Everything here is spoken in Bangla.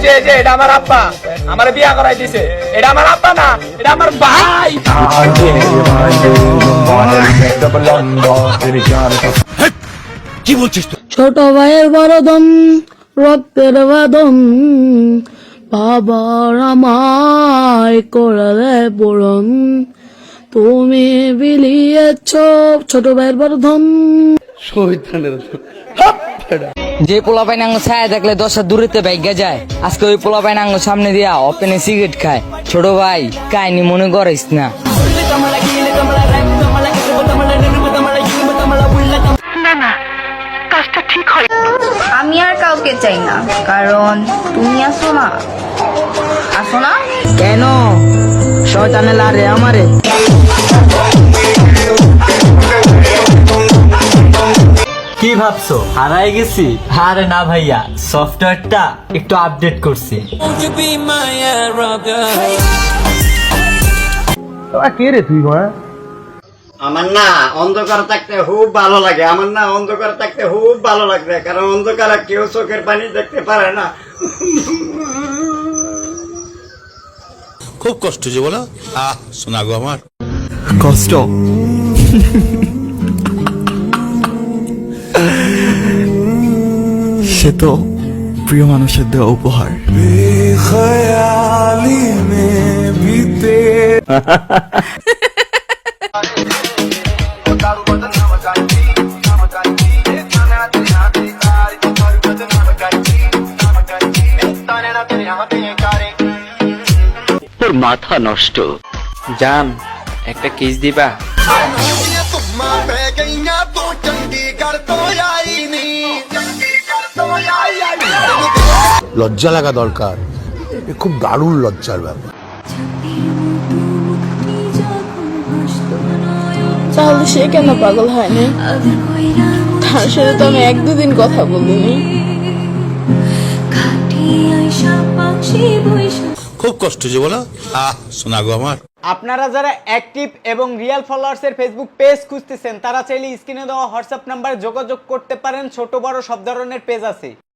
যে এটা আমার আব্বা আমার বিয়া করাই দিছে এটা আমার আব্বা না এটা আমার ভাই কি বলছিস তুই? ছোট ভাইয়ের বড় দম রক্তের বাদন বাবার আমায় করলে পূরণ তুমি বিলিয়েছ ছোট ভাইয়ের বড় ধন। যে পোলা পাইন আঙ্গ ছায়া দেখলে 10 হাত দূরেতে বাইগা যায়, আজকে ওই পোলা পাইন আঙ্গ সামনে দিয়া ওপেনে সিগারেট খায়। ছোট ভাই কাহিনী মনে করিস না। আমি আর কাউকে চাই না, কারণ তুমি আসো না। আসো না কেন শয়তানে লারে আমারে? কি ভাবছো হারাই গেছি? আরে না ভাইয়া, সফটওয়্যারটা একটু আপডেট করছি। কে রে তুই মা? আমার না অন্ধকার থাকতে খুব ভালো লাগে, আমার না অন্ধকার থাকতে খুব ভালো লাগে, কারণ অন্ধকারে কেউ চোখের পানি দেখতে পারে না। খুব কষ্ট যে বলো। শোনা গো আমার কষ্ট সে তো প্রিয় মানুষের দেওয়া উপহার। তোর মাথা নষ্ট। জান একটা কিস দিবা? লজ্জা লাগা দরকার, খুব দারুণ লজ্জার ব্যাপার। তাহলে সে কেন পাগল হয়নি? তার সাথে তো আমি 1-2 দিন কথা বলিনি। খুব কষ্ট যে বলো। শোনা গো আমার। আপনারা যারা অ্যাক্টিভ এবং রিয়েল ফলোয়ার্স এর ফেসবুক পেজ খুঁজতেছেন, তারা চাইলে স্ক্রিনে দেওয়া হোয়াটসঅ্যাপ নাম্বারে যোগাযোগ করতে পারেন। ছোট বড় সব ধরনের পেজ আছে।